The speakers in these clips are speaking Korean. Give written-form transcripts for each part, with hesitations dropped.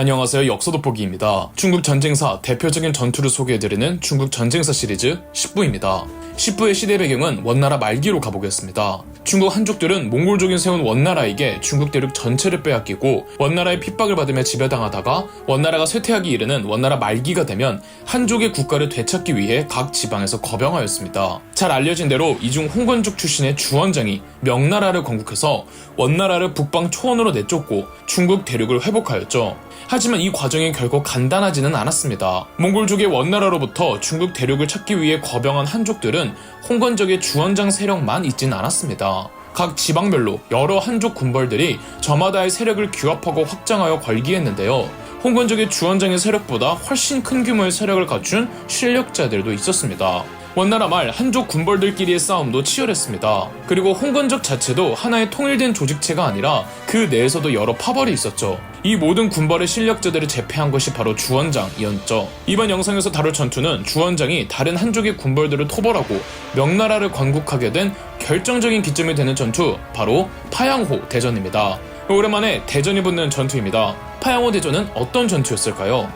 안녕하세요. 역사 돋보기입니다. 중국 전쟁사 대표적인 전투를 소개해드리는 중국 전쟁사 시리즈 10부입니다. 10부의 시대 배경은 원나라 말기로 가보겠습니다. 중국 한족들은 몽골족인 세운 원나라에게 중국 대륙 전체를 빼앗기고 원나라의 핍박을 받으며 지배당하다가 원나라가 쇠퇴하기 이르는 원나라 말기가 되면 한족의 국가를 되찾기 위해 각 지방에서 거병하였습니다. 잘 알려진 대로 이중 홍건족 출신의 주원장이 명나라를 건국해서 원나라를 북방 초원으로 내쫓고 중국 대륙을 회복하였죠. 하지만 이 과정이 결국 간단하지는 않았습니다. 몽골족의 원나라로부터 중국 대륙을 찾기 위해 거병한 한족들은 홍건적의 주원장 세력만 있지는 않았습니다. 각 지방별로 여러 한족 군벌들이 저마다의 세력을 규합하고 확장하여 걸기했는데요. 홍건적의 주원장의 세력보다 훨씬 큰 규모의 세력을 갖춘 실력자들도 있었습니다. 원나라 말 한족 군벌들끼리의 싸움도 치열했습니다. 그리고 홍건적 자체도 하나의 통일된 조직체가 아니라 그 내에서도 여러 파벌이 있었죠. 이 모든 군벌의 실력자들을 제패한 것이 바로 주원장이었죠. 이번 영상에서 다룰 전투는 주원장이 다른 한족의 군벌들을 토벌하고 명나라를 건국하게 된 결정적인 기점이 되는 전투, 바로 파양호 대전입니다. 오랜만에 대전이 붙는 전투입니다. 파양호 대전은 어떤 전투였을까요?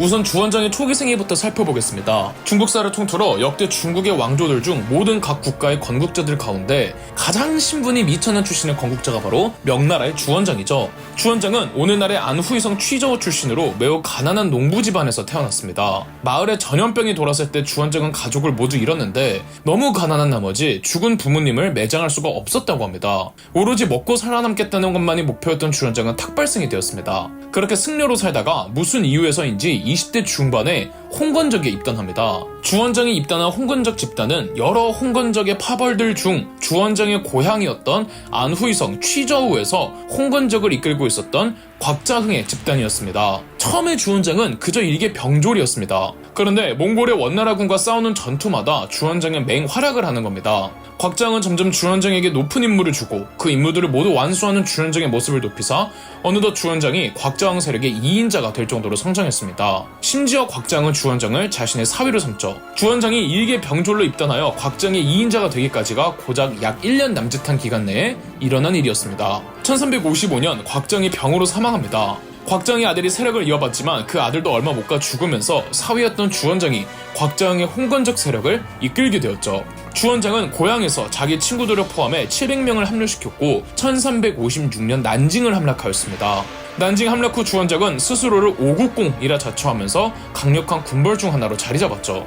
우선 주원장의 초기 생애부터 살펴보겠습니다. 중국사를 통틀어 역대 중국의 왕조들 중 모든 각 국가의 건국자들 가운데 가장 신분이 미천한 출신의 건국자가 바로 명나라의 주원장이죠. 주원장은 오늘날의 안후이성 취저우 출신으로 매우 가난한 농부 집안에서 태어났습니다. 마을에 전염병이 돌았을 때 주원장은 가족을 모두 잃었는데 너무 가난한 나머지 죽은 부모님을 매장할 수가 없었다고 합니다. 오로지 먹고 살아남겠다는 것만이 목표였던 주원장은 탁발승이 되었습니다. 그렇게 승려로 살다가 무슨 이유에서인지 20대 중반에 홍건적에 입단합니다. 주원장이 입단한 홍건적 집단은 여러 홍건적의 파벌들 중 주원장의 고향이었던 안후이성 취저우에서 홍건적을 이끌고 있었던 곽자흥의 집단이었습니다. 처음에 주원장은 그저 일개 병졸이었습니다. 그런데 몽골의 원나라군과 싸우는 전투마다 주원장은 맹활약을 하는 겁니다. 곽자흥은 점점 주원장에게 높은 임무를 주고 그 임무들을 모두 완수하는 주원장의 모습을 높이사 어느덧 주원장이 곽자흥 세력의 2인자가 될 정도로 성장했습니다. 심지어 곽자흥은 주원장을 자신의 사위로 삼죠. 주원장이 일개 병졸로 입단하여 곽자흥의 2인자가 되기까지가 고작 약 1년 남짓한 기간 내에 일어난 일이었습니다. 1355년 곽자흥이 병으로 사망합니다. 곽자흥의 아들이 세력을 이어받지만 그 아들도 얼마 못 가 죽으면서 사위였던 주원장이 곽자흥의 홍건적 세력을 이끌게 되었죠. 주원장은 고향에서 자기 친구들을 포함해 700명을 합류시켰고 1356년 난징을 함락하였습니다. 난징 함락 후 주원장은 스스로를 오국공이라 자처하면서 강력한 군벌 중 하나로 자리 잡았죠.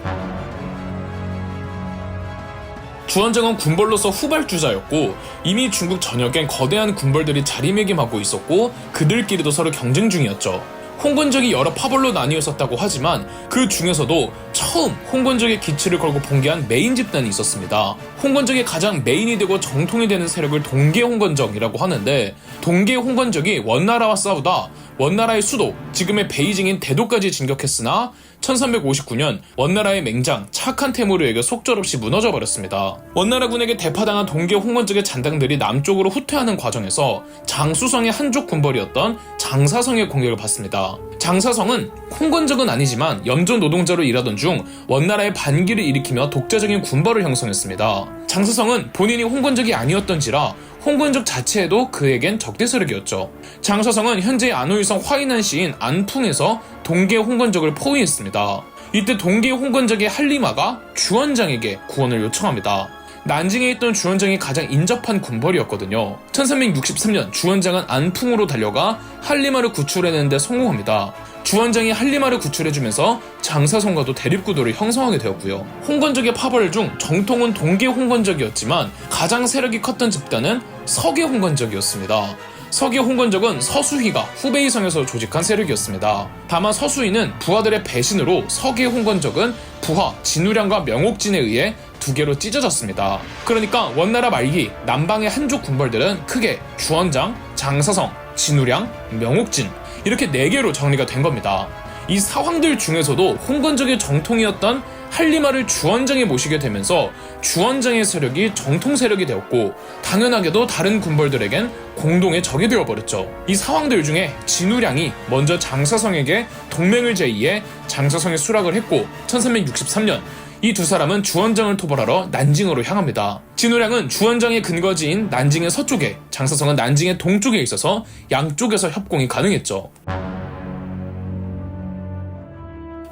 주원장은 군벌로서 후발주자였고 이미 중국 전역엔 거대한 군벌들이 자리매김하고 있었고 그들끼리도 서로 경쟁 중이었죠. 홍건적이 여러 파벌로 나뉘어 있었다고 하지만 그 중에서도 처음 홍건적의 기치를 걸고 봉기한 메인 집단이 있었습니다. 홍건적의 가장 메인이 되고 정통이 되는 세력을 동계홍건적이라고 하는데, 동계홍건적이 원나라와 싸우다 원나라의 수도, 지금의 베이징인 대도까지 진격했으나 1359년 원나라의 맹장 착한 테무르에게 속절없이 무너져버렸습니다. 원나라군에게 대파당한 동계홍건적의 잔당들이 남쪽으로 후퇴하는 과정에서 장수성의 한족 군벌이었던 장사성의 공격을 받습니다. 장사성은 홍건적은 아니지만 염전 노동자로 일하던 중 원나라의 반기를 일으키며 독자적인 군벌을 형성했습니다. 장사성은 본인이 홍건적이 아니었던지라 홍건적 자체에도 그에겐 적대 세력이었죠. 장사성은 현재 안후이성 화이난시인 안풍에서 동계 홍건적을 포위했습니다. 이때 동계 홍건적의 한리마가 주원장에게 구원을 요청합니다. 난징에 있던 주원장이 가장 인접한 군벌이었거든요. 1363년 주원장은 안풍으로 달려가 한리마를 구출해내는데 성공합니다. 주원장이 한리마를 구출해주면서 장사성과도 대립구도를 형성하게 되었고요. 홍건적의 파벌 중 정통은 동계 홍건적이었지만 가장 세력이 컸던 집단은 서계 홍건적이었습니다. 서계 홍건적은 서수희가 후베이성에서 조직한 세력이었습니다. 다만 서수희는 부하들의 배신으로 서계 홍건적은 부하 진우량과 명옥진에 의해 두 개로 찢어졌습니다. 그러니까 원나라 말기 남방의 한족 군벌들은 크게 주원장, 장사성, 진우량, 명옥진 이렇게 4개로 정리가 된 겁니다. 이 사황들 중에서도 홍건적의 정통이었던 한리마를 주원장에 모시게 되면서 주원장의 세력이 정통 세력이 되었고 당연하게도 다른 군벌들에겐 공동의 적이 되어버렸죠. 이 사황들 중에 진우량이 먼저 장사성에게 동맹을 제의해 장사성에 수락을 했고 1363년 이 두 사람은 주원장을 토벌하러 난징으로 향합니다. 진우량은 주원장의 근거지인 난징의 서쪽에, 장사성은 난징의 동쪽에 있어서 양쪽에서 협공이 가능했죠.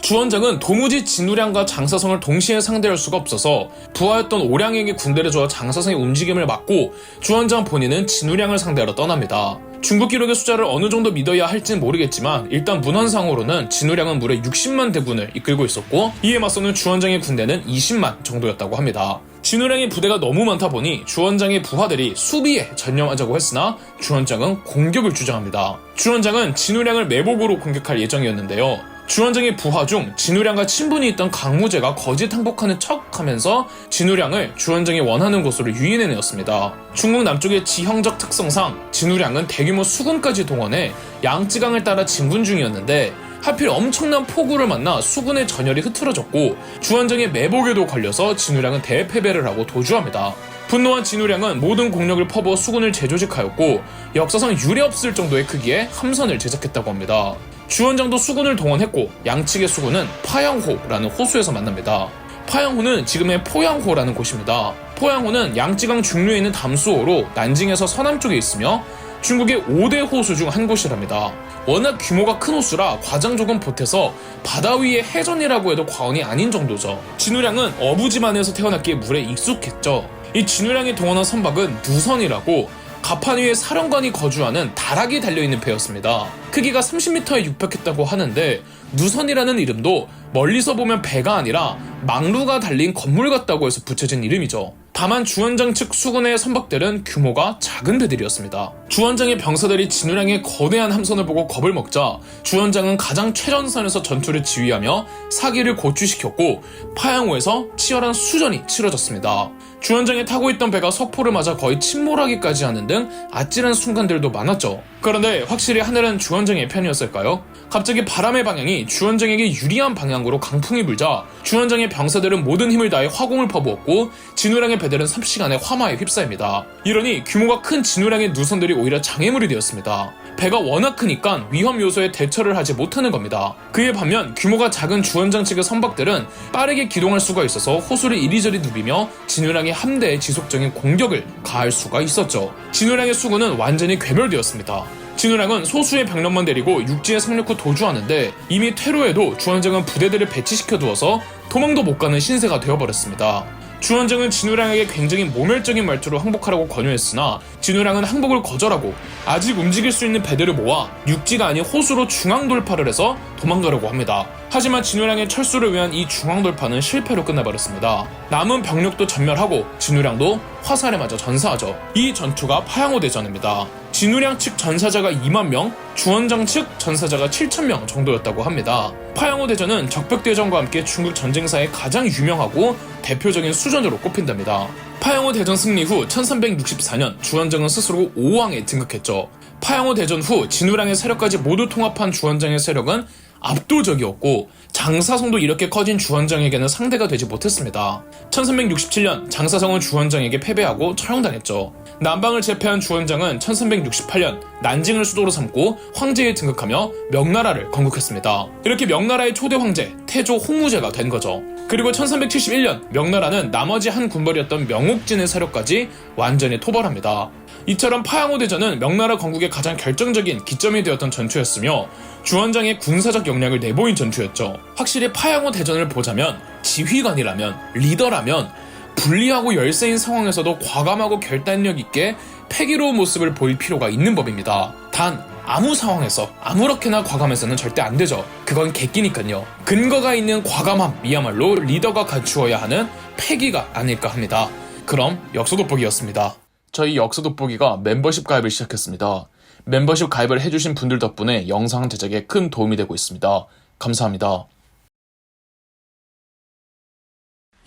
주원장은 도무지 진우량과 장사성을 동시에 상대할 수가 없어서 부하였던 오량에게 군대를 줘 장사성의 움직임을 막고 주원장 본인은 진우량을 상대하러 떠납니다. 중국 기록의 숫자를 어느 정도 믿어야 할진 모르겠지만 일단 문헌상으로는 진우량은 무려 60만 대군을 이끌고 있었고 이에 맞서는 주원장의 군대는 20만 정도였다고 합니다. 진우량의 부대가 너무 많다 보니 주원장의 부하들이 수비에 전념하자고 했으나 주원장은 공격을 주장합니다. 주원장은 진우량을 매복으로 공격할 예정이었는데요. 주원장의 부하 중 진우량과 친분이 있던 강무제가 거짓 항복하는 척 하면서 진우량을 주원장이 원하는 곳으로 유인해내었습니다. 중국 남쪽의 지형적 특성상 진우량은 대규모 수군까지 동원해 양쯔강을 따라 진군 중이었는데 하필 엄청난 폭우를 만나 수군의 전열이 흐트러졌고 주원장의 매복에도 걸려서 진우량은 대패배를 하고 도주합니다. 분노한 진우량은 모든 공력을 퍼부어 수군을 재조직하였고 역사상 유례없을 정도의 크기의 함선을 제작했다고 합니다. 주원장도 수군을 동원했고 양측의 수군은 파양호라는 호수에서 만납니다. 파양호는 지금의 포양호라는 곳입니다. 포양호는 양쯔강 중류에 있는 담수호로 난징에서 서남쪽에 있으며 중국의 5대 호수 중 한 곳이랍니다. 워낙 규모가 큰 호수라 과장 조금 보태서 바다 위의 해전이라고 해도 과언이 아닌 정도죠. 진우량은 어부지만에서 태어났기에 물에 익숙했죠. 이 진우량이 동원한 선박은 누선이라고 갑판 위에 사령관이 거주하는 다락이 달려있는 배였습니다. 크기가 30m에 육박했다고 하는데 누선이라는 이름도 멀리서 보면 배가 아니라 망루가 달린 건물 같다고 해서 붙여진 이름이죠. 다만 주원장 측 수군의 선박들은 규모가 작은 배들이었습니다. 주원장의 병사들이 진우량의 거대한 함선을 보고 겁을 먹자 주원장은 가장 최전선에서 전투를 지휘하며 사기를 고취시켰고 파양호에서 치열한 수전이 치러졌습니다. 주원장이 타고 있던 배가 석포를 맞아 거의 침몰하기까지 하는 등 아찔한 순간들도 많았죠. 그런데 확실히 하늘은 주원장의 편이었을까요? 갑자기 바람의 방향이 주원장에게 유리한 방향으로 강풍이 불자 주원장의 병사들은 모든 힘을 다해 화공을 퍼부었고 진우량의 배들은 삽시간에 화마에 휩싸입니다. 이러니 규모가 큰 진우량의 누선들이 오히려 장애물이 되었습니다. 배가 워낙 크니까 위험 요소에 대처를 하지 못하는 겁니다. 그에 반면 규모가 작은 주원장 측의 선박들은 빠르게 기동할 수가 있어서 호수를 이리저리 누비며 진우량의 함대에 지속적인 공격을 가할 수가 있었죠. 진우량의 수군은 완전히 괴멸되었습니다. 진우량은 소수의 병력만 데리고 육지에 상륙 후 도주하는데 이미 퇴로에도 주원장은 부대들을 배치시켜 두어서 도망도 못 가는 신세가 되어버렸습니다. 주원장은 진우량에게 굉장히 모멸적인 말투로 항복하라고 권유했으나 진우량은 항복을 거절하고 아직 움직일 수 있는 배들을 모아 육지가 아닌 호수로 중앙 돌파를 해서 도망가려고 합니다. 하지만 진우량의 철수를 위한 이 중앙 돌파는 실패로 끝나버렸습니다. 남은 병력도 전멸하고 진우량도 화살에 맞아 전사하죠. 이 전투가 파양호 대전입니다. 진우량 측 전사자가 2만 명, 주원장 측 전사자가 7천 명 정도였다고 합니다. 파양호 대전은 적벽대전과 함께 중국 전쟁사의 가장 유명하고 대표적인 수전으로 꼽힌답니다. 파양호 대전 승리 후 1364년 주원장은 스스로 5왕에 등극했죠. 파양호 대전 후 진우량의 세력까지 모두 통합한 주원장의 세력은 압도적이었고 장사성도 이렇게 커진 주원장에게는 상대가 되지 못했습니다. 1367년 장사성은 주원장에게 패배하고 처형당했죠. 남방을 제패한 주원장은 1368년 난징을 수도로 삼고 황제에 등극하며 명나라를 건국했습니다. 이렇게 명나라의 초대 황제 태조 홍무제가 된 거죠. 그리고 1371년 명나라는 나머지 한 군벌이었던 명옥진의 세력까지 완전히 토벌합니다. 이처럼 파양호 대전은 명나라 건국의 가장 결정적인 기점이 되었던 전투였으며 주원장의 군사적 역량을 내보인 전투였죠. 확실히 파양호 대전을 보자면 지휘관이라면, 리더라면 불리하고 열세인 상황에서도 과감하고 결단력 있게 패기로운 모습을 보일 필요가 있는 법입니다. 단 아무 상황에서 아무렇게나 과감해서는 절대 안 되죠. 그건 객기니까요. 근거가 있는 과감함이야말로 리더가 갖추어야 하는 패기가 아닐까 합니다. 그럼 역서돋보기였습니다. 저희 역서돋보기가 멤버십 가입을 시작했습니다. 멤버십 가입을 해주신 분들 덕분에 영상 제작에 큰 도움이 되고 있습니다. 감사합니다.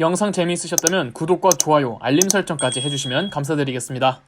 영상 재미있으셨다면 구독과 좋아요, 알림 설정까지 해주시면 감사드리겠습니다.